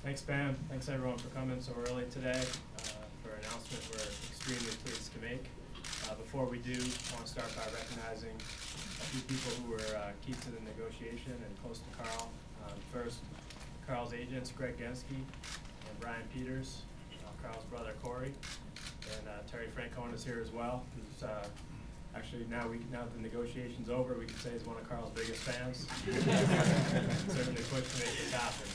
Thanks, Pam. Thanks, everyone, for coming so early today for an announcement we're extremely pleased to make. Before we do, I want to start by recognizing a few people who were key to the negotiation and close to Carl. First, Carl's agents, Greg Genske and Brian Peters, Carl's brother, Corey, and Terry Francone is here as well, who's actually, now the negotiation's over, we can say he's one of Carl's biggest fans. Certainly pushed to make this happen.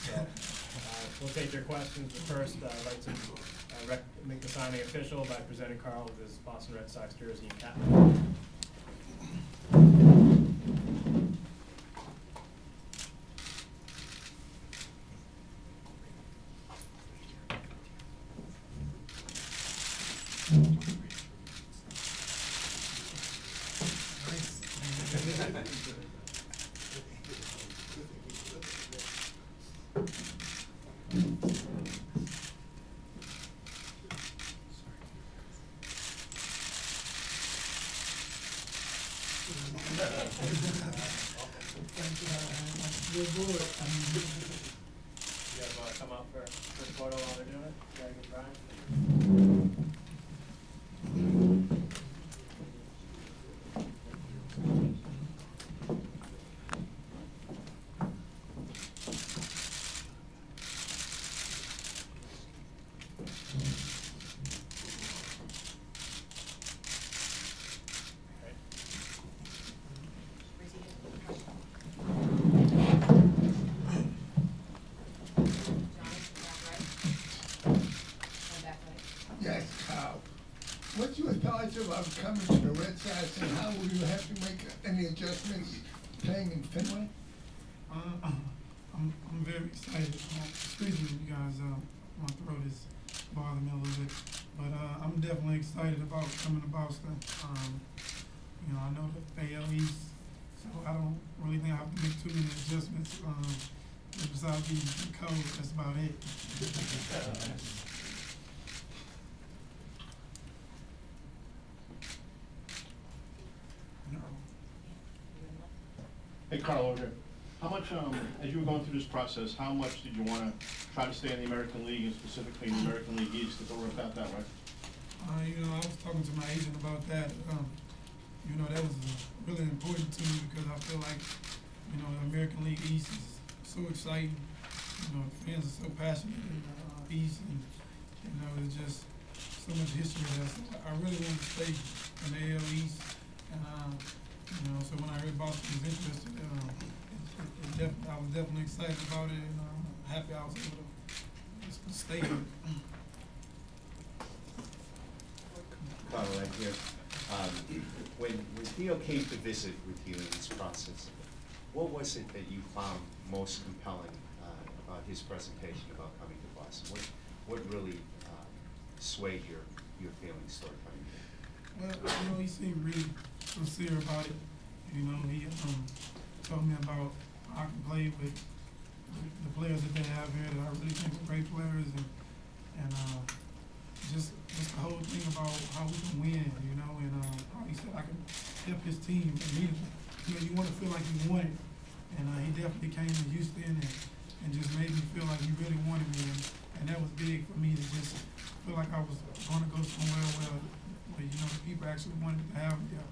So we'll take your questions, but first I'd like to make the signing official by presenting Carl with his Boston Red Sox jersey and cap. You guys want to come up for a photo while they're doing it? Greg and Brian? Yes, Carl. What's your thoughts about coming to the Red Sox, and how will you have to make any adjustments playing in Fenway? I'm very excited. Excuse me, you guys. My throat is bothering me a little bit, but I'm definitely excited about coming to Boston. You know, I know the AL East, so I don't really think I have to make too many adjustments. Besides being cold, that's about it. Hey, Carl, over here. How much, as you were going through this process, how much did you want to try to stay in the American League, and specifically in the American League East, if it worked out that way? You know, I was talking to my agent about that. You know, that was really important to me because I feel like, you know, the American League East is so exciting. You know, the fans are so passionate in the East, and, you know, there's just so much history there. So I really wanted to stay in the AL East, and, you know, so when I heard Boston was interested, I was definitely excited about it, and happy I was able to stay here. Carl, right here. When Theo came to visit with you in this process, what was it that you found most compelling about his presentation about coming to Boston? What really swayed your feelings toward coming here? Well, you know, he seemed really sincere about it. You know, he told me about how I can play with the players that they have here that I really think are great players, and just the whole thing about how we can win, you know, and how he said I can help his team immediately. You know, you want to feel like you won it, and he definitely came to Houston and just made me feel like he really wanted me, and that was big for me to just feel like I was going to go somewhere where you know, the people actually wanted to have me there.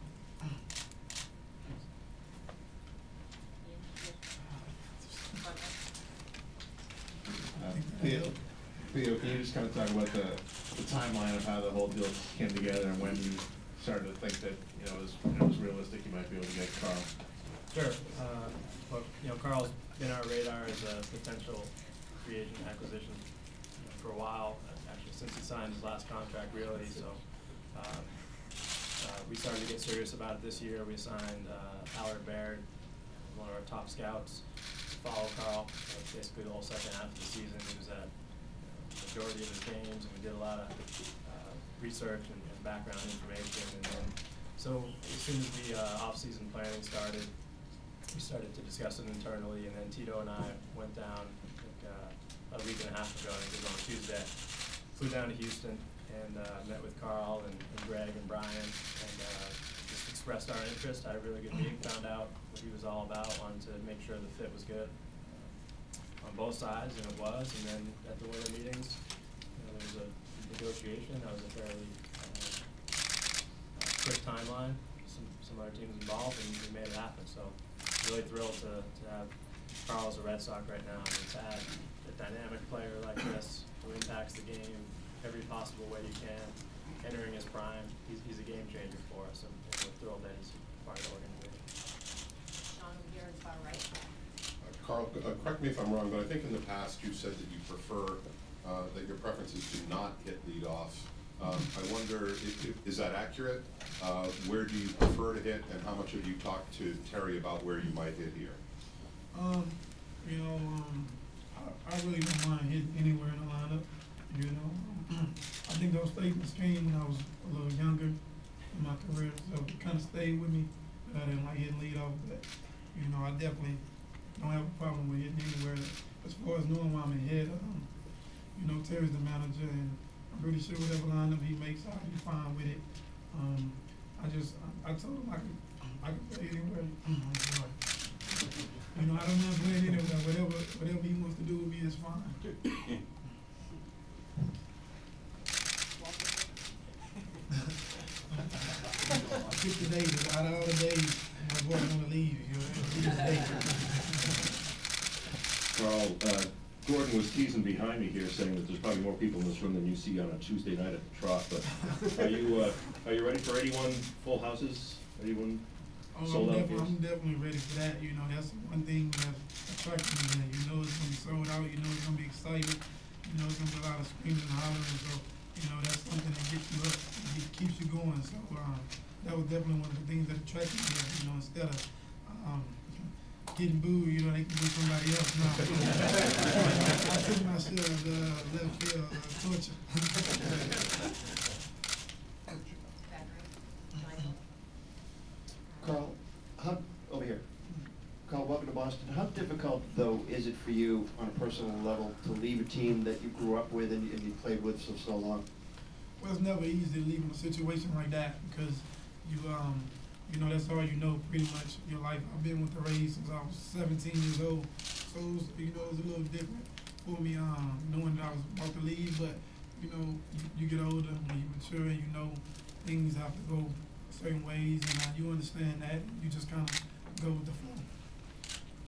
Theo, can you just kind of talk about the timeline of how the whole deal came together and when you started to think that, you know, it was realistic you might be able to get Carl? Sure. Well, you know, Carl's been on our radar as a potential free agent acquisition for a while, actually since he signed his last contract, really. So we started to get serious about it this year. We signed Allard Baird, one of our top scouts, to follow Carl basically the whole second half of the season. He was at the majority of his games, and we did a lot of research and background information. And then, so as soon as the off-season planning started, we started to discuss it internally, and then Tito and I went down about a week and a half ago, I think it was on Tuesday, flew down to Houston and met with Carl and Greg and Brian, and just expressed our interest. Had a really good meeting, found out what he was all about, wanted to make sure the fit was good. On both sides, and it was. And then at the winter meetings, there was a negotiation. That was a fairly quick timeline. Some other teams involved, and we made it happen. So really thrilled to have Carl as a Red Sox right now, and to have a dynamic player like this who impacts the game every possible way you can, entering his prime. He's a game changer for us, and we're thrilled that he's part of the organization. Sean, here is far right. Carl, correct me if I'm wrong, but I think in the past you said that you prefer, that your preference is to not hit leadoff. I wonder, is that accurate? Where do you prefer to hit, and how much have you talked to Terry about where you might hit here? You know, I really don't mind hitting anywhere in the lineup. You know, I think those statements came when I was a little younger in my career, so it kind of stayed with me. I didn't like hitting leadoff, but you know, I definitely don't have a problem with hitting anywhere. As far as knowing where I'm ahead, you know, Terry's the manager, and I'm pretty sure whatever lineup he makes, I'll be fine with it. I told him I could play anywhere. You know, I don't mind playing anywhere. Whatever he wants to do with me is fine. 50 days, out of all the days, my boy want to leave. You know, Carl, Gordon was teasing behind me here, saying that there's probably more people in this room than you see on a Tuesday night at the Trough. But are you ready for 81 full houses? 81 sold out games? I'm definitely ready for that. You know, that's one thing that attracts me to that. You know, it's gonna be sold out. You know, it's gonna be excited. You know, it's gonna be a lot of screaming and hollering. So, you know, that's something that gets you up, it keeps you going. So, that was definitely one of the things that attracted me. You know, instead of getting booed, you know, they can boo somebody else now. I took my share of left field torture. Carl, over here. Carl, welcome to Boston. How difficult, though, is it for you on a personal level to leave a team that you grew up with and you played with for so long? Well, it's never easy to leave in a situation like that because you know, that's all you know pretty much your life. I've been with the Rays since I was 17 years old, so it was, you know, it was a little different for me knowing that I was about to leave. But you know, you get older, when you mature, and you know things have to go certain ways, and you understand that. You just kind of go with the flow.